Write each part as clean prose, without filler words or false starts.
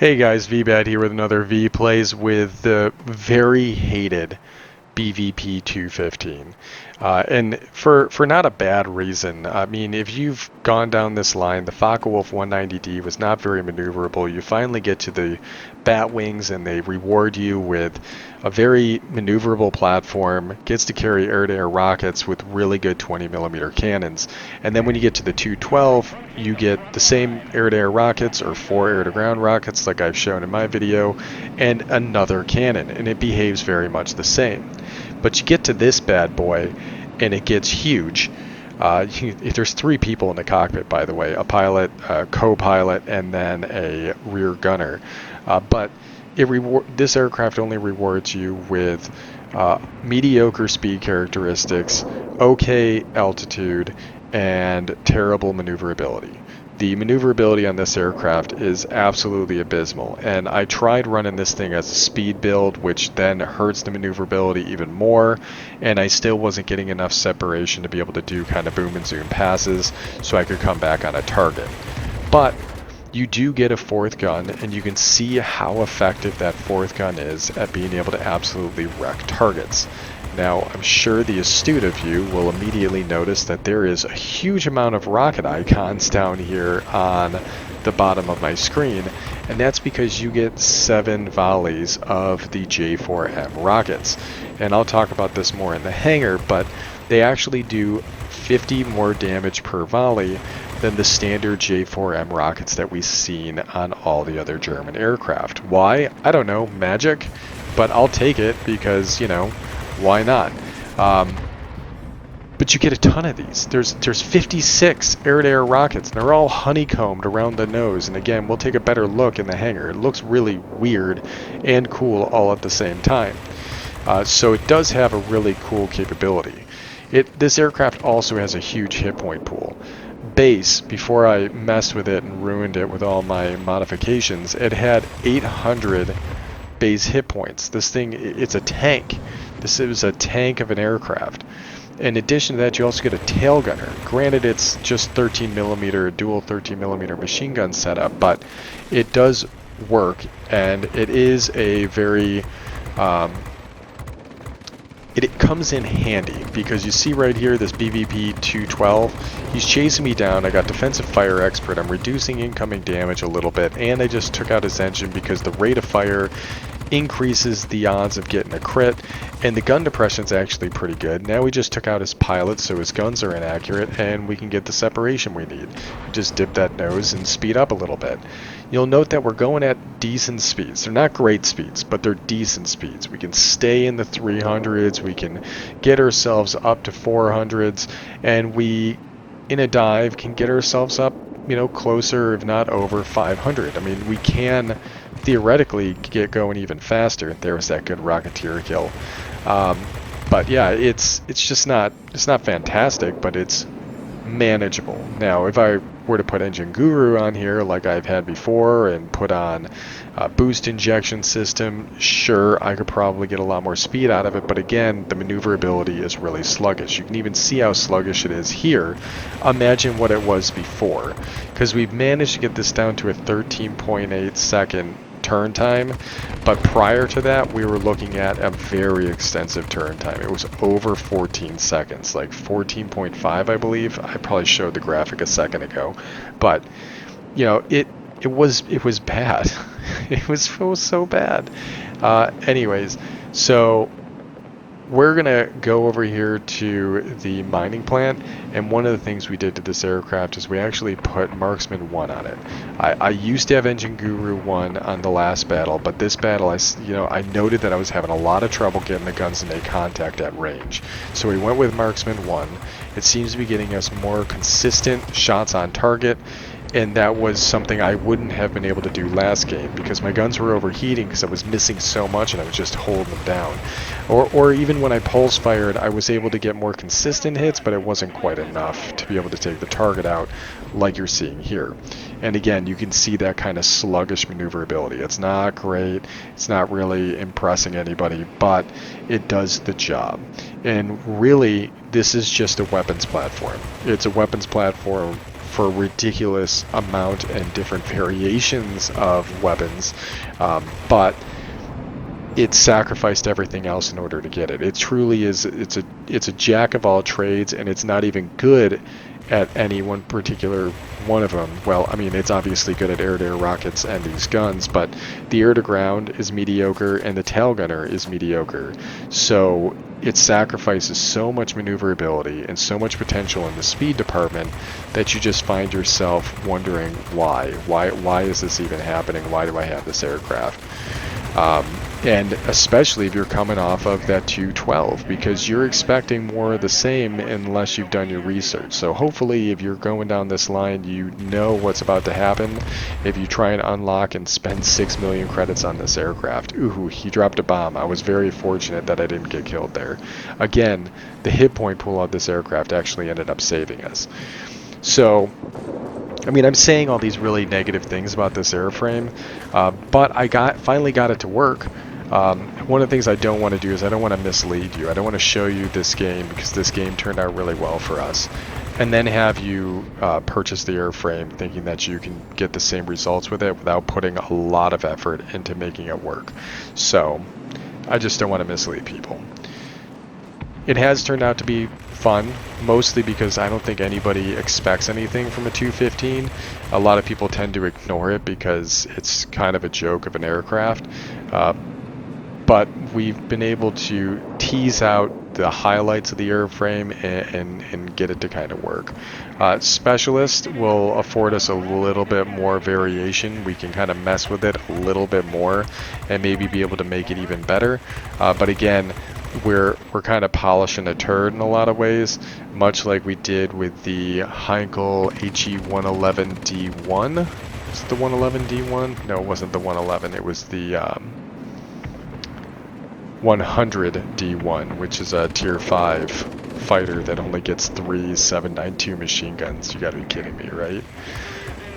Hey guys, Veebat here with another V Plays with the very hated P.215. And for not a bad reason. I mean, if you've gone down this line, the Focke-Wulf 190D was not very maneuverable. You finally get to the bat wings and they reward you with a very maneuverable platform, gets to carry air-to-air rockets with really good 20mm cannons. And then when you get to the 212, you get the same air-to-air rockets or 4 air-to-ground rockets like I've shown in my video, and another cannon, and it behaves very much the same. But you get to this bad boy, and it gets huge. There's 3 people in the cockpit, by the way, a pilot, a co-pilot, and then a rear gunner. But this aircraft only rewards you with mediocre speed characteristics, okay altitude, and terrible maneuverability. The maneuverability on this aircraft is absolutely abysmal, and I tried running this thing as a speed build, which then hurts the maneuverability even more, and I still wasn't getting enough separation to be able to do kind of boom and zoom passes so I could come back on a target. But you do get a 4th gun, and you can see how effective that 4th gun is at being able to absolutely wreck targets. Now, I'm sure the astute of you will immediately notice that there is a huge amount of rocket icons down here on the bottom of my screen, and that's because you get 7 volleys of the J4M rockets. And I'll talk about this more in the hangar, but they actually do 50 more damage per volley than the standard J4M rockets that we've seen on all the other German aircraft. Why? I don't know, magic, but I'll take it because, you know, why not? But you get a ton of these. There's 56 air-to-air rockets, and they're all honeycombed around the nose. And again, we'll take a better look in the hangar. It looks really weird and cool all at the same time. So it does have a really cool capability. This aircraft also has a huge hit point pool. Base, before I messed with it and ruined it with all my modifications, it had 800 base hit points. This thing, it's a tank. This is a tank of an aircraft. In addition to that, you also get a tail gunner. Granted, it's just 13mm, dual 13mm machine gun setup, but it does work, and it is a very it comes in handy, because you see right here this BVP 212, he's chasing me down. I got defensive fire expert, I'm reducing incoming damage a little bit, and I just took out his engine because the rate of fire increases the odds of getting a crit, and the gun depression is actually pretty good. Now we just took out his pilot, so his guns are inaccurate, and we can get the separation we need. Just dip that nose and speed up a little bit. You'll note that we're going at decent speeds. They're not great speeds, but they're decent speeds. We can stay in the 300s, we can get ourselves up to 400s, and we, in a dive, can get ourselves up, you know, closer, if not over 500. I mean, we can theoretically get going even faster. There was that good Rocketeer kill. But yeah, it's just not, it's not fantastic, but it's manageable. Now, if I were to put Engine Guru on here like I've had before and put on a boost injection system, sure, I could probably get a lot more speed out of it, but again, the maneuverability is really sluggish. You can even see how sluggish it is here. Imagine what it was before, because we've managed to get this down to a 13.8 second turn time, but prior to that we were looking at a very extensive turn time. It was over 14 seconds, like 14.5 I believe. I probably showed the graphic a second ago, but you know, it was bad. it was so bad. Anyways, so we're gonna go over here to the mining plant, and one of the things we did to this aircraft is we actually put Marksman 1 on it. I used to have Engine Guru 1 on the last battle, but this battle I noted that I was having a lot of trouble getting the guns to make contact at range. So we went with Marksman 1. It seems to be getting us more consistent shots on target, and that was something I wouldn't have been able to do last game because my guns were overheating because I was missing so much and I was just holding them down. Or even when I pulse fired, I was able to get more consistent hits, but it wasn't quite enough to be able to take the target out like you're seeing here. And again, you can see that kind of sluggish maneuverability. It's not great, it's not really impressing anybody, but it does the job. And really, this is just a weapons platform. It's a weapons platform for a ridiculous amount and different variations of weapons, but it sacrificed everything else in order to get it. It truly is. It's a jack of all trades, and it's not even good at any one particular one of them. Well, I mean, it's obviously good at air-to-air rockets and these guns, but the air-to-ground is mediocre and the tail gunner is mediocre. So it sacrifices so much maneuverability and so much potential in the speed department that you just find yourself wondering why. Why is this even happening? Why do I have this aircraft? And especially if you're coming off of that 212, because you're expecting more of the same unless you've done your research. So hopefully if you're going down this line, you know what's about to happen. If you try and unlock and spend 6 million credits on this aircraft, ooh, he dropped a bomb. I was very fortunate that I didn't get killed there. Again, the hit point pool of this aircraft actually ended up saving us. So, I mean, I'm saying all these really negative things about this airframe, but I finally got it to work. One of the things I don't want to do is I don't want to mislead you. I don't want to show you this game because this game turned out really well for us, and then have you purchase the airframe thinking that you can get the same results with it without putting a lot of effort into making it work. So I just don't want to mislead people. It has turned out to be fun, mostly because I don't think anybody expects anything from a 215. A lot of people tend to ignore it because it's kind of a joke of an aircraft. But we've been able to tease out the highlights of the airframe and get it to kind of work. Specialist will afford us a little bit more variation. We can kind of mess with it a little bit more and maybe be able to make it even better. But again, we're kind of polishing a turd in a lot of ways, much like we did with the Heinkel HE111D1. Was it the 111D1? No, it wasn't the 111. It was the 100D1, which is a tier 5 fighter that only gets 3 7.92 machine guns. You gotta be kidding me, right?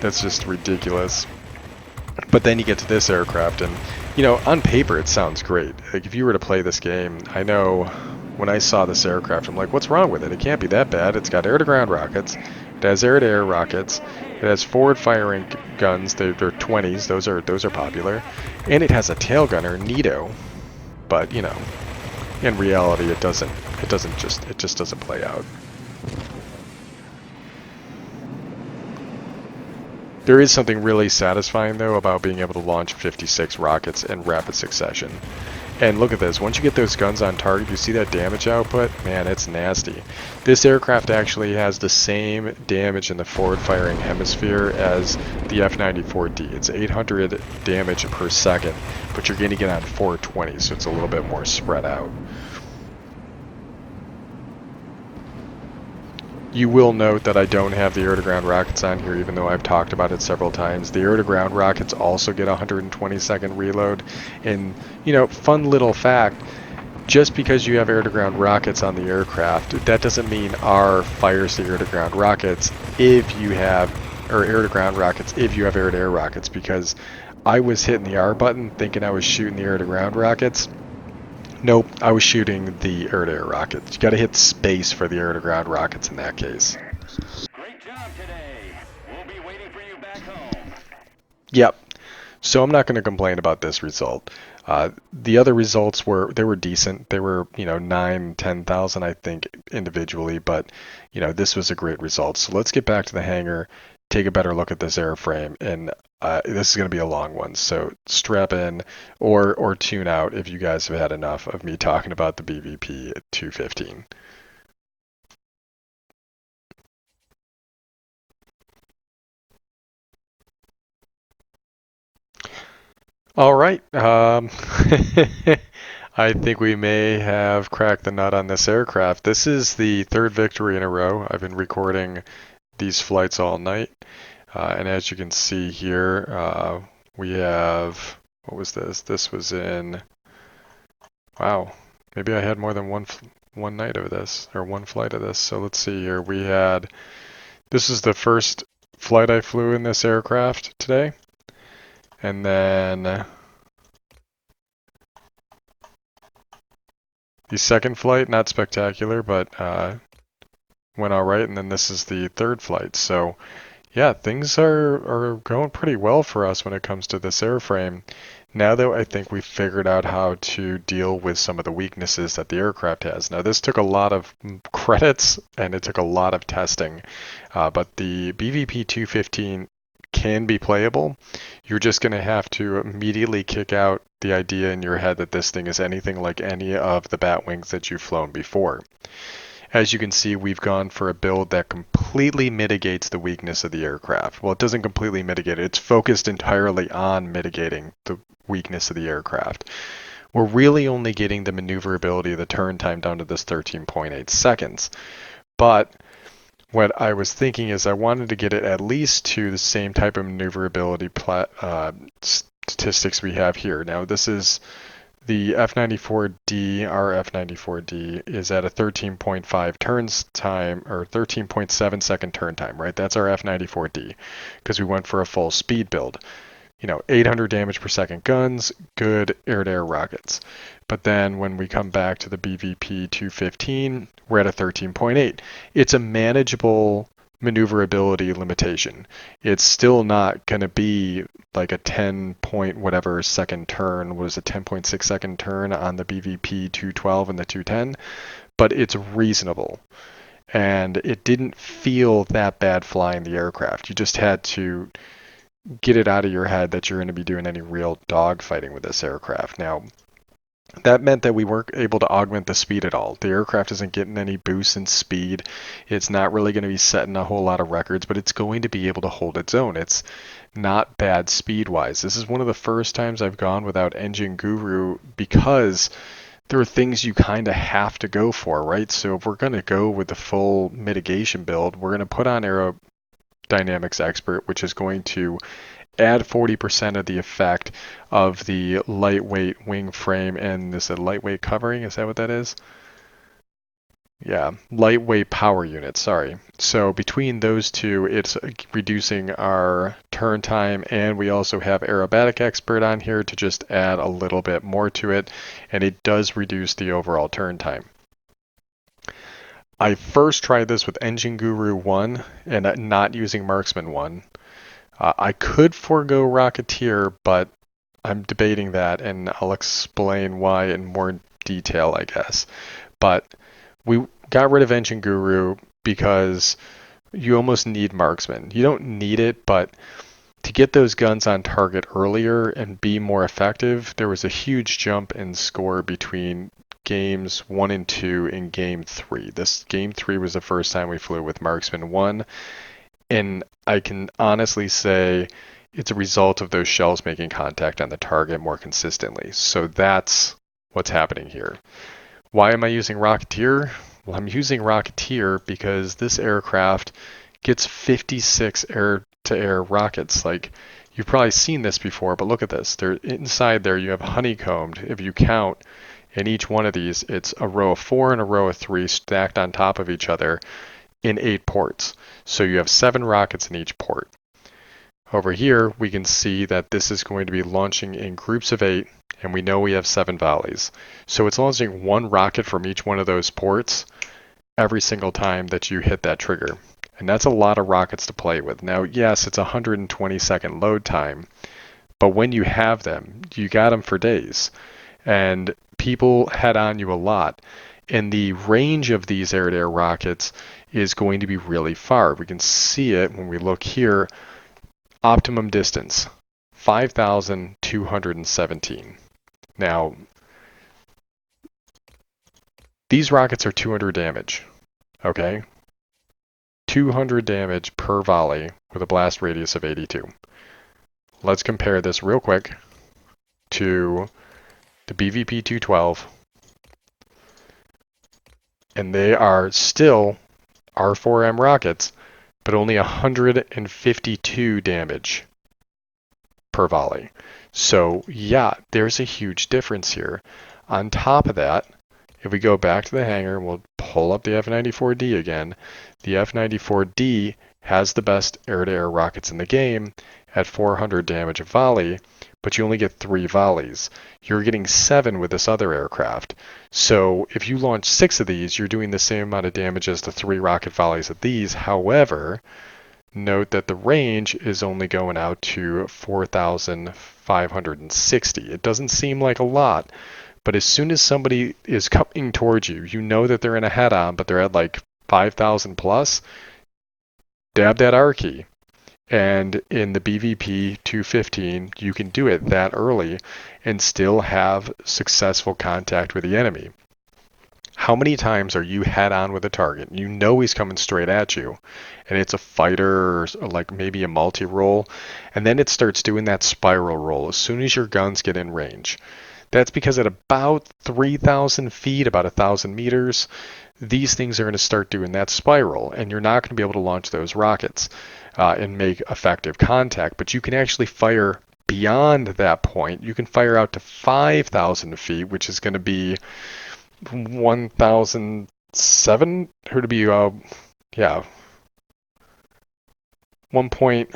That's just ridiculous. But then you get to this aircraft and, you know, on paper it sounds great. Like, if you were to play this game, I know when I saw this aircraft, I'm like, what's wrong with it? It can't be that bad. It's got air-to-ground rockets. It has air-to-air rockets. It has forward-firing guns. They're 20s. Those are popular. And it has a tail gunner, neato. But, you know, in reality, it just doesn't play out. There is something really satisfying, though, about being able to launch 56 rockets in rapid succession. And look at this. Once you get those guns on target, you see that damage output? Man, it's nasty. This aircraft actually has the same damage in the forward-firing hemisphere as the F-94D. It's 800 damage per second, but you're getting it on 420, so it's a little bit more spread out. You will note that I don't have the air-to-ground rockets on here, even though I've talked about it several times. The air-to-ground rockets also get a 120-second reload. And, you know, fun little fact, just because you have air-to-ground rockets on the aircraft, that doesn't mean R fires the air-to-ground rockets if you have, or air-to-ground rockets if you have air-to-air rockets, because I was hitting the R button thinking I was shooting the air-to-ground rockets. Nope, I was shooting the air-to-air rockets. You gotta hit space for the air-to-ground rockets in that case. Great job today. We'll be waiting for you back home. Yep. So I'm not going to complain about this result. The other results were decent. They were, you know, 9, 10,000, I think, individually, but, you know, this was a great result. So let's get back to the hangar, take a better look at this airframe, and this is going to be a long one. So strap in or tune out if you guys have had enough of me talking about the BVP 215. All right. I think we may have cracked the nut on this aircraft. This is the third victory in a row. I've been recording these flights all night. And as you can see here, we have, what was this? This was in, wow, maybe I had more than one night of this, or one flight of this. So let's see here. This is the first flight I flew in this aircraft today. And then the second flight, not spectacular, but went all right. And then this is the third flight. So, Yeah, things are going pretty well for us when it comes to this airframe. Now that I think we've figured out how to deal with some of the weaknesses that the aircraft has. Now, this took a lot of credits and it took a lot of testing, but the BVP-215 can be playable. You're just going to have to immediately kick out the idea in your head that this thing is anything like any of the Batwings that you've flown before. As you can see, we've gone for a build that completely mitigates the weakness of the aircraft. Well, it doesn't completely mitigate it. It's focused entirely on mitigating the weakness of the aircraft. We're really only getting the maneuverability of the turn time down to this 13.8 seconds. But what I was thinking is I wanted to get it at least to the same type of maneuverability statistics we have here. Now, this is the F94D, our F94D, is at a 13.5 turns time, or 13.7 second turn time, right? That's our F94D, because we went for a full speed build. 800 damage per second guns, good air-to-air rockets. But then when we come back to the BVP 215, we're at a 13.8. It's a manageable maneuverability limitation. It's still not going to be like a 10 point whatever second turn, was a 10.6 second turn on the BVP 212 and the 210, but it's reasonable. And it didn't feel that bad flying the aircraft. You just had to get it out of your head that you're going to be doing any real dogfighting with this aircraft. Now, that meant that we weren't able to augment the speed at all. The aircraft isn't getting any boost in speed. It's not really going to be setting a whole lot of records, but it's going to be able to hold its own. It's not bad speed-wise. This is one of the first times I've gone without Engine Guru because there are things you kind of have to go for, right? So if we're going to go with the full mitigation build, we're going to put on Aerodynamics Expert, which is going to add 40% of the effect of the lightweight wing frame and this lightweight covering. Is that what that is? Yeah, lightweight power unit, sorry. So between those two, it's reducing our turn time, and we also have Aerobatic Expert on here to just add a little bit more to it, and it does reduce the overall turn time. I first tried this with Engine Guru 1 and not using Marksman 1. I could forego Rocketeer, but I'm debating that, and I'll explain why in more detail, I guess. But we got rid of Engine Guru because you almost need Marksman. You don't need it, but to get those guns on target earlier and be more effective, there was a huge jump in score between games 1 and 2 and game 3. This game 3 was the first time we flew with Marksman 1. And I can honestly say it's a result of those shells making contact on the target more consistently. So that's what's happening here. Why am I using Rocketeer? Well, I'm using Rocketeer because this aircraft gets 56 air-to-air rockets. Like, you've probably seen this before, but look at this. Inside there you have honeycombed. If you count in each one of these, it's a row of 4 and a row of 3 stacked on top of each other in 8 ports. So you have 7 rockets in each port. Over here, we can see that this is going to be launching in groups of 8, and we know we have 7 volleys. So it's launching 1 rocket from each one of those ports every single time that you hit that trigger. And that's a lot of rockets to play with. Now, yes, it's a 120-second load time, but when you have them, you got them for days. And people head on you a lot. And the range of these air-to-air rockets is going to be really far. We can see it when we look here. Optimum distance, 5,217. Now, these rockets are 200 damage, okay? 200 damage per volley with a blast radius of 82. Let's compare this real quick to the BVP 212. And they are still R4M rockets, but only 152 damage per volley. So yeah, there's a huge difference here. On top of that, if we go back to the hangar, we'll pull up the F94D again. The F94D has the best air-to-air rockets in the game at 400 damage a volley, but you only get 3 volleys. You're getting 7 with this other aircraft. So if you launch 6 of these, you're doing the same amount of damage as the 3 rocket volleys of these. However, note that the range is only going out to 4,560. It doesn't seem like a lot, but as soon as somebody is coming towards you, you know that they're in a head-on, but they're at like 5,000 plus, dab that R key. And in the BVP 215, you can do it that early and still have successful contact with the enemy. How many times are you head on with a target? You know he's coming straight at you, and it's a fighter or like maybe a multi-roll, and then it starts doing that spiral roll as soon as your guns get in range. That's because at about 3,000 feet, about 1,000 meters, these things are going to start doing that spiral, and you're not going to be able to launch those rockets and make effective contact, but you can actually fire beyond that point. You can fire out to 5,000 feet, which is going to be 1,007, or to be, yeah, 1 point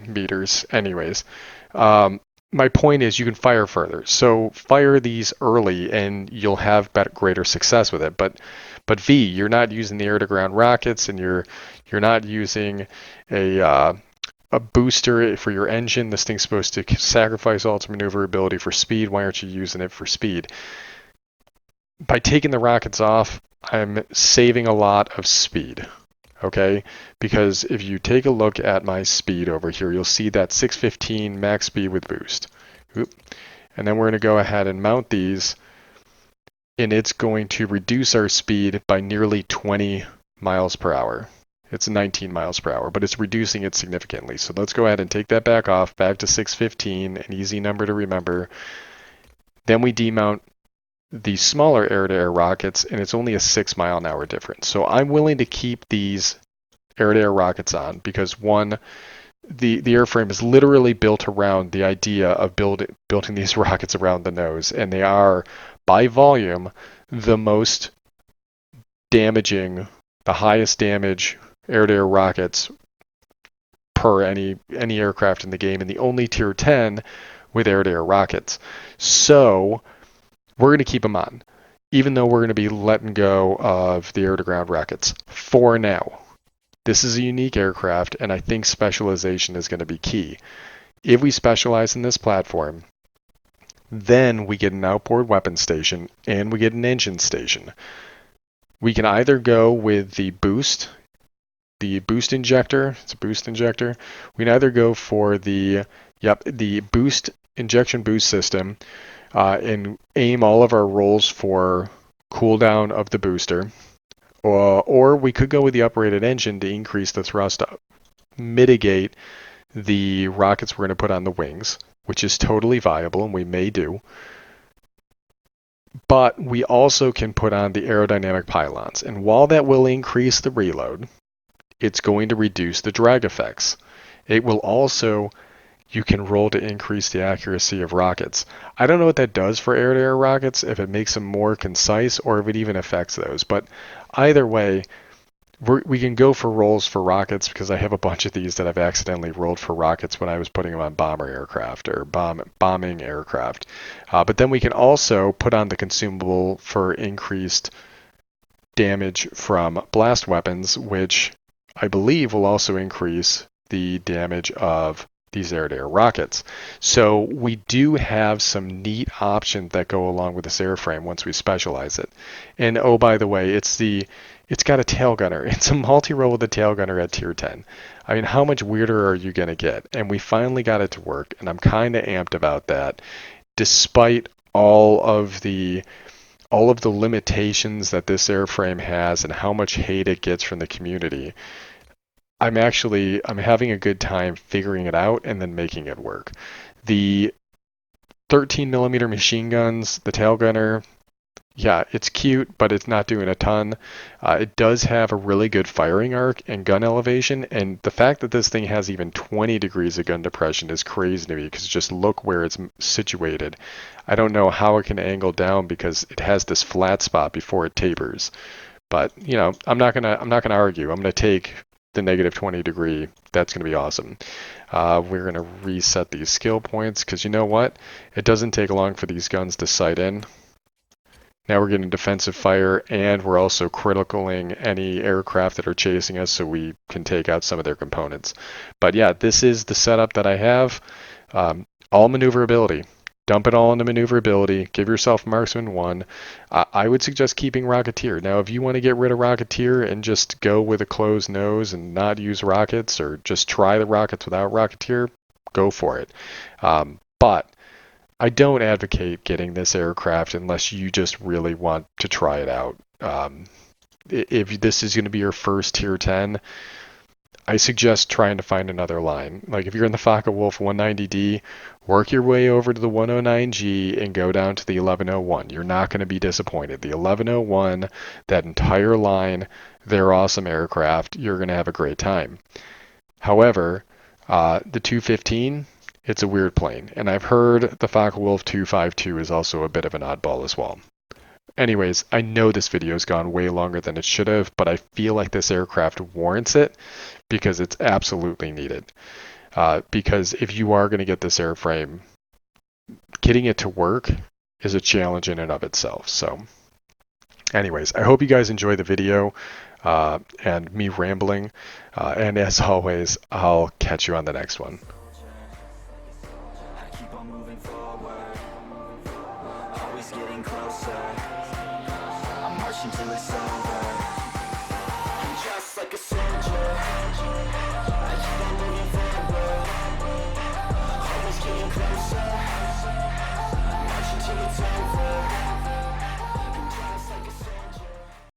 meters. Anyways, my point is you can fire further. So fire these early, and you'll have greater success with it. But V, you're not using the air-to-ground rockets, and you're not using a booster for your engine. This thing's supposed to sacrifice all its maneuverability for speed. Why aren't you using it for speed? By taking the rockets off, I'm saving a lot of speed, okay? Because if you take a look at my speed over here, you'll see that 615 max speed with boost. Oop. And then we're going to go ahead and mount these, and it's going to reduce our speed by nearly 20 miles per hour. It's 19 miles per hour, but it's reducing it significantly. So let's go ahead and take that back off, back to 615, an easy number to remember. Then we demount the smaller air-to-air rockets, and it's only a 6 mile an hour difference. So I'm willing to keep these air-to-air rockets on because, one, the airframe is literally built around the idea of building these rockets around the nose, and they are, by volume, the most damaging, the highest damage air-to-air rockets per any aircraft in the game, and the only tier 10 with air-to-air rockets. So we're going to keep them on, even though we're going to be letting go of the air-to-ground rockets for now. This is a unique aircraft, and I think specialization is going to be key. If we specialize in this platform, then we get an outboard weapon station and we get an engine station. We can either go with the boost injector. It's a boost injector. We can either go for the boost injection boost system, and aim all of our rolls for cooldown of the booster. Or we could go with the uprated engine to increase the thrust up, mitigate the rockets we're going to put on the wings, which is totally viable, and we may do. But we also can put on the aerodynamic pylons, and while that will increase the reload, it's going to reduce the drag effects. It will also, you can roll to increase the accuracy of rockets. I don't know what that does for air-to-air rockets, if it makes them more concise or if it even affects those. But either way, we can go for rolls for rockets because I have a bunch of these that I've accidentally rolled for rockets when I was putting them on bomber aircraft or bombing aircraft. But then we can also put on the consumable for increased damage from blast weapons, which I believe will also increase the damage of these air-to-air rockets. So we do have some neat options that go along with this airframe once we specialize it. And oh, by the way, it's got a tail gunner. It's a multi-role with a tail gunner at tier 10. I mean, how much weirder are you going to get? And we finally got it to work, and I'm kind of amped about that, despite all of the limitations that this airframe has and how much hate it gets from the community. I'm having a good time figuring it out and then making it work. The 13mm machine guns, the tail gunner, yeah, it's cute, but it's not doing a ton. It does have a really good firing arc and gun elevation, and the fact that this thing has even 20 degrees of gun depression is crazy to me because just look where it's situated. I don't know how it can angle down because it has this flat spot before it tapers. But, you know, I'm not gonna argue. I'm gonna take the negative 20 degree. That's going to be awesome. We're going to reset these skill points because you know what? It doesn't take long for these guns to sight in. Now we're getting defensive fire, and we're also criticaling any aircraft that are chasing us so we can take out some of their components. But yeah, this is the setup that I have. All maneuverability. Dump it all into maneuverability. Give yourself Marksman 1. I would suggest keeping Rocketeer. Now, if you want to get rid of Rocketeer and just go with a closed nose and not use rockets, or just try the rockets without Rocketeer, go for it. But I don't advocate getting this aircraft unless you just really want to try it out. If this is going to be your first Tier 10, I suggest trying to find another line. Like if you're in the Focke-Wulf 190D, work your way over to the 109G and go down to the 1101. You're not going to be disappointed. The 1101, that entire line, they're awesome aircraft. You're going to have a great time. However, the 215, it's a weird plane. And I've heard the Focke-Wulf 252 is also a bit of an oddball as well. Anyways, I know this video has gone way longer than it should have, but I feel like this aircraft warrants it because it's absolutely needed. Because if you are going to get this airframe, getting it to work is a challenge in and of itself. So anyways, I hope you guys enjoy the video and me rambling. And as always, I'll catch you on the next one. I keep on moving forward, always getting closer. I'm marching till it's over. I'm just like a soldier. I keep on moving forward, always getting closer. I'm marching till it's over.